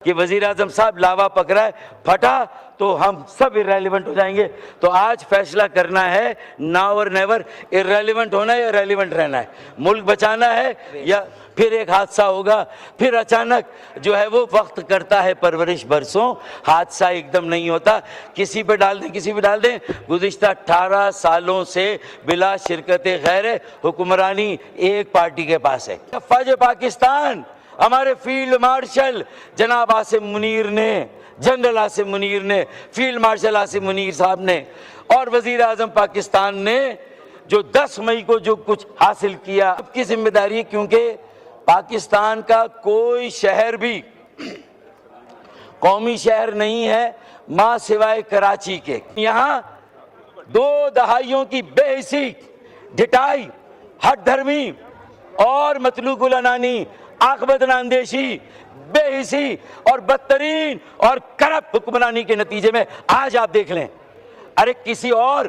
کہ وزیر اعظم صاحب لاوا پکڑا ہے، پھٹا تو ہم سب ارریلیونٹ ہو جائیں گے۔ تو آج فیصلہ کرنا ہے، ناؤ اور نیور، ارریلیونٹ ہونا ہے یا ریلیونٹ رہنا ہے، ملک بچانا ہے یا پھر ایک حادثہ ہوگا، پھر اچانک جو ہے وہ وقت کرتا ہے پرورش برسوں، حادثہ ایک دم نہیں ہوتا، کسی پہ ڈال دیں کسی پہ ڈال دیں۔ گزشتہ 18 سالوں سے بلا شرکت غیر حکمرانی ایک پارٹی کے پاس ہے۔ افواج پاکستان، ہمارے فیلڈ مارشل جناب عاصم منیر نے، جنرل عاصم منیر نے، فیلڈ مارشل عاصم منیر صاحب نے اور وزیر اعظم پاکستان نے جو 10 مئی کو جو کچھ حاصل کیا، سب کی ذمہ داری ہے، کیونکہ پاکستان کا کوئی شہر بھی قومی شہر نہیں ہے ماں سوائے کراچی کے۔ یہاں 2 دہائیوں کی بے حسی، ڈھٹائی، ہٹ دھرمی اور مطلوق العنانی، عاقبت اندیشی، بے حسی اور بدترین اور کرپٹ حکمرانی کے نتیجے میں آج آپ دیکھ لیں، ارے کسی اور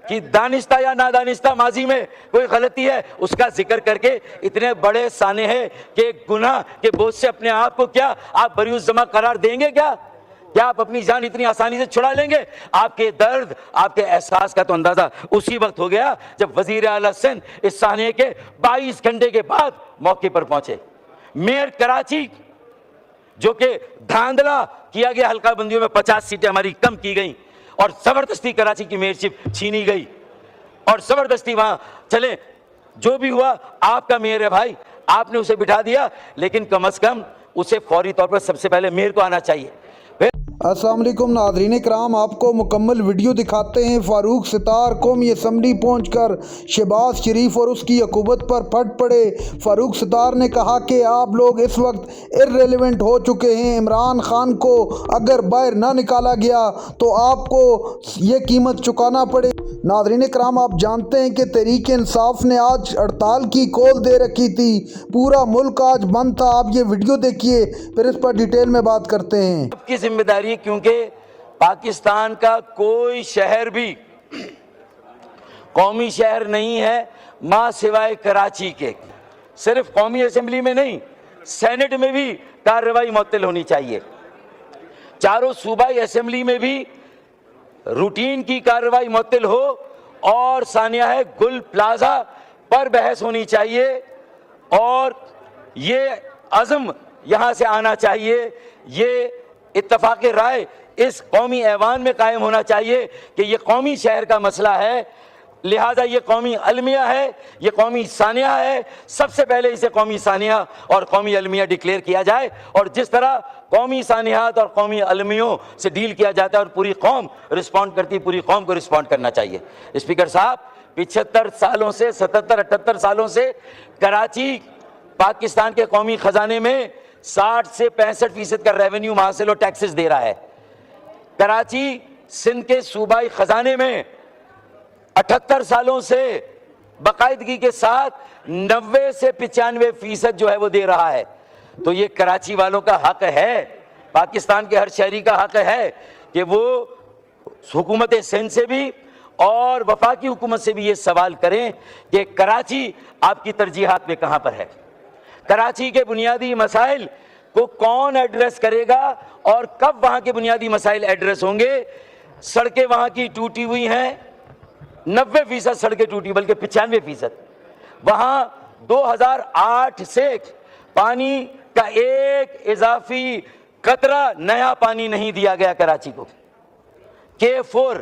کی دانستہ یا نادانستہ ماضی میں کوئی غلطی ہے اس کا ذکر کر کے اتنے بڑے سانحے کہ گناہ کے بوجھ سے اپنے آپ کو کیا آپ بری الذمہ قرار دیں گے؟ کیا آپ اپنی جان اتنی آسانی سے چھڑا لیں گے؟ آپ کے درد، آپ کے احساس کا تو اندازہ اسی وقت ہو گیا جب وزیر اعلیٰ سندھ اس سانحے کے 22 گھنٹے کے بعد موقع پر پہنچے۔ میئر کراچی جو کہ دھاندلا کیا گیا، حلقہ بندیوں میں 50 سیٹیں ہماری کم کی گئیں اور زبردستی کراچی کی میئرشپ چھینی گئی اور زبردستی وہاں چلے، جو بھی ہوا آپ کا میئر ہے بھائی، آپ نے اسے بٹھا دیا، لیکن کم از کم اسے فوری طور پر سب سے پہلے میئر کو آنا چاہیے۔ السلام علیکم ناظرین کرام، آپ کو مکمل ویڈیو دکھاتے ہیں۔ فاروق ستار قومی اسمبلی پہنچ کر شہباز شریف اور اس کی حکومت پر پھٹ پڑے۔ فاروق ستار نے کہا کہ آپ لوگ اس وقت ارریلیونٹ ہو چکے ہیں، عمران خان کو اگر باہر نہ نکالا گیا تو آپ کو یہ قیمت چکانا پڑے۔ ناظرین کرام، آپ جانتے ہیں کہ تحریک انصاف نے آج ہڑتال کی کال دے رکھی تھی، پورا ملک آج بند تھا۔ آپ یہ ویڈیو دیکھیے، پھر اس پر ڈیٹیل میں بات کرتے ہیں۔ سب کی ذمہ داری ہے، کیونکہ پاکستان کا کوئی شہر بھی قومی شہر نہیں ہے ماں سوائے کراچی کے۔ صرف قومی اسمبلی میں نہیں، سینٹ میں بھی کارروائی معطل ہونی چاہیے، چاروں صوبائی اسمبلی میں بھی روٹین کی کارروائی معطل ہو، اور سانحہ گل پلازا پر بحث ہونی چاہیے، اور یہ عزم یہاں سے آنا چاہیے، یہ اتفاق رائے اس قومی ایوان میں قائم ہونا چاہیے کہ یہ قومی شہر کا مسئلہ ہے، لہٰذا یہ قومی المیہ ہے، یہ قومی سانحہ ہے، سب سے پہلے اسے قومی سانحہ اور قومی المیہ ڈکلیئر کیا جائے، اور جس طرح قومی سانحات اور قومی المیوں سے ڈیل کیا جاتا ہے اور پوری قوم رسپونڈ کرتی ہے، پوری قوم کو رسپونڈ کرنا چاہیے۔ اسپیکر صاحب، 75 سالوں سے 77-78 سالوں سے کراچی پاکستان کے قومی خزانے میں 60 سے 65% کا ریونیو حاصل اور ٹیکسز دے رہا ہے۔ کراچی سندھ کے صوبائی خزانے میں 78 سالوں سے باقاعدگی کے ساتھ 90 سے 95% جو ہے وہ دے رہا ہے۔ تو یہ کراچی والوں کا حق ہے، پاکستان کے ہر شہری کا حق ہے کہ وہ حکومت سندھ سے بھی اور وفاقی حکومت سے بھی یہ سوال کریں کہ کراچی آپ کی ترجیحات میں کہاں پر ہے، کراچی کے بنیادی مسائل کو کون ایڈریس کرے گا اور کب وہاں کے بنیادی مسائل ایڈریس ہوں گے۔ سڑکیں وہاں کی ٹوٹی ہوئی ہیں، 90% سڑکیں ٹوٹی، بلکہ 95%۔ وہاں 2008 سے پانی کا ایک اضافی قطرہ نیا پانی نہیں دیا گیا کراچی کو۔ K4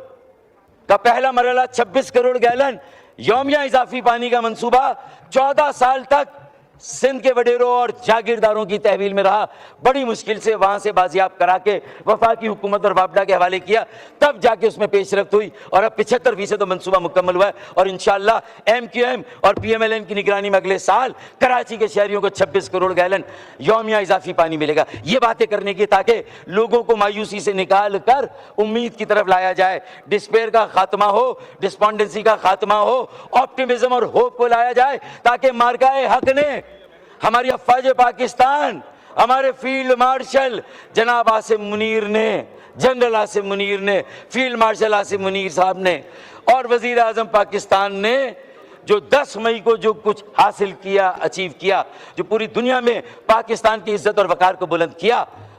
کا پہلا مرحلہ 26 کروڑ گیلن یومیہ اضافی پانی کا منصوبہ 14 سال تک سندھ کے وڈیروں اور جاگیرداروں کی تحویل میں رہا، بڑی مشکل سے وہاں سے بازیاب کرا کے وفاقی حکومت اور وابڈا کے حوالے کیا، تب جا کے اس میں پیش رفت ہوئی، اور اب 75% منصوبہ مکمل ہوا ہے، اور انشاءاللہ MQM اور PMLN کی نگرانی میں اگلے سال کراچی کے شہریوں کو 26 کروڑ گیلن یومیہ اضافی پانی ملے گا۔ یہ باتیں کرنے کی تاکہ لوگوں کو مایوسی سے نکال کر امید کی طرف لایا جائے، ڈسپیئر کا خاتمہ ہو، ڈسپونڈنسی کا خاتمہ ہو، آپٹیمزم اور ہوپ کو لایا جائے، تاکہ مارکہ حق نے، ہماری افواج پاکستان، ہمارے فیلڈ مارشل جناب عاصم منیر نے، جنرل عاصم منیر نے، فیلڈ مارشل عاصم منیر صاحب نے اور وزیر اعظم پاکستان نے جو 10 مئی کو جو کچھ حاصل کیا، اچیو کیا، جو پوری دنیا میں پاکستان کی عزت اور وقار کو بلند کیا،